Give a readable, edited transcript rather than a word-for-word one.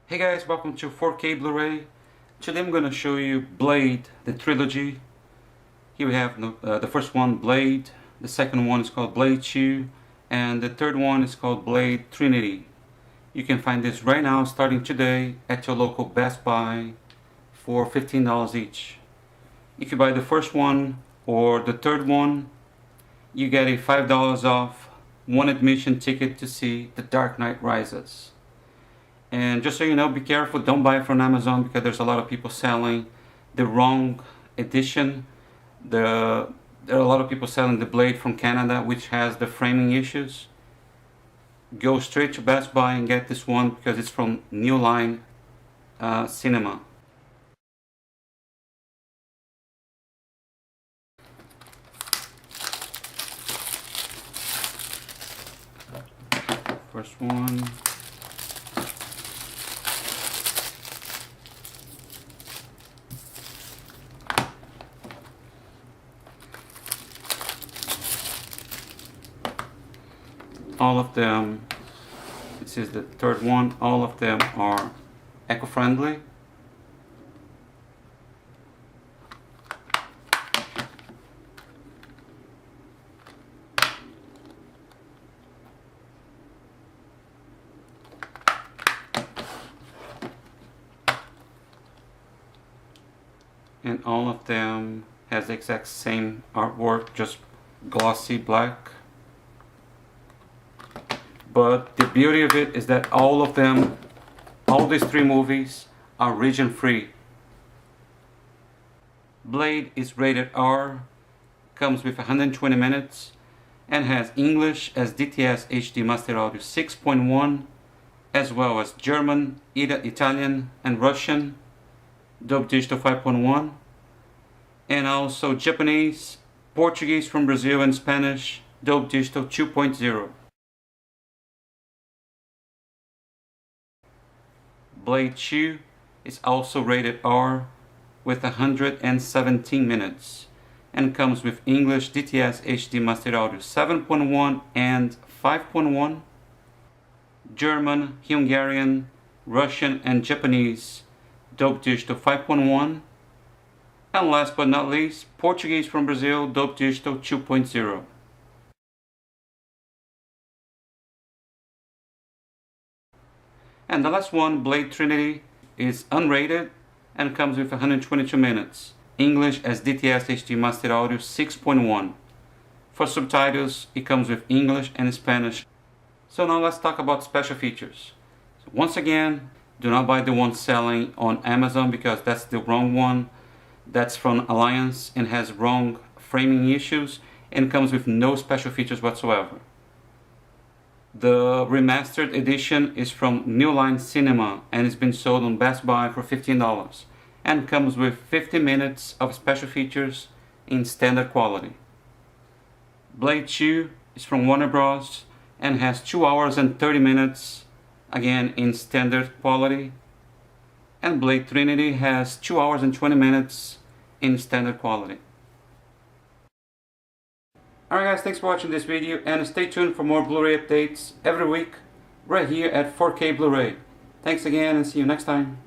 Hey guys, welcome to 4K Blu-ray. Today I'm going to show you Blade, the Trilogy. Here we have the first one, Blade. The second one is called Blade 2. And the third one is called Blade Trinity. You can find this right now, starting today, at your local Best Buy for $15 each. If you buy the first one or the third one, you get a $5 off one admission ticket to see The Dark Knight Rises. And just so you know, be careful, don't buy it from Amazon because there's a lot of people selling the wrong edition. There are a lot of people selling the Blade from Canada, which has the framing issues. Go straight to Best Buy and get this one because it's from New Line Cinema. First one. All of them, this is the third one, all of them are eco-friendly. And all of them has the exact same artwork, just glossy black. But the beauty of it is that all of them, all these three movies are region free. Blade is rated R, comes with 120 minutes, and has English as DTS HD Master Audio 6.1, as well as German, Italian, and Russian, Dub Digital 5.1, and also Japanese, Portuguese from Brazil, and Spanish, Dub Digital 2.0. Blade 2 is also rated R with 117 minutes and comes with English DTS HD Master Audio 7.1 and 5.1, German, Hungarian, Russian, and Japanese Dub Digital 5.1, and last but not least, Portuguese from Brazil Dub Digital 2.0. And the last one, Blade Trinity, is unrated and comes with 122 minutes. English as DTS HD Master Audio 6.1. For subtitles, it comes with English and Spanish. So now let's talk about special features. So once again, do not buy the one selling on Amazon because that's the wrong one. That's from Alliance and has wrong framing issues and comes with no special features whatsoever. The remastered edition is from New Line Cinema and it's been sold on Best Buy for $15 and comes with 50 minutes of special features in standard quality. Blade 2 is from Warner Bros. And has 2 hours and 30 minutes, again in standard quality. And Blade Trinity has 2 hours and 20 minutes in standard quality. Alright guys, thanks for watching this video and stay tuned for more Blu-ray updates every week right here at 4K Blu-ray. Thanks again and see you next time.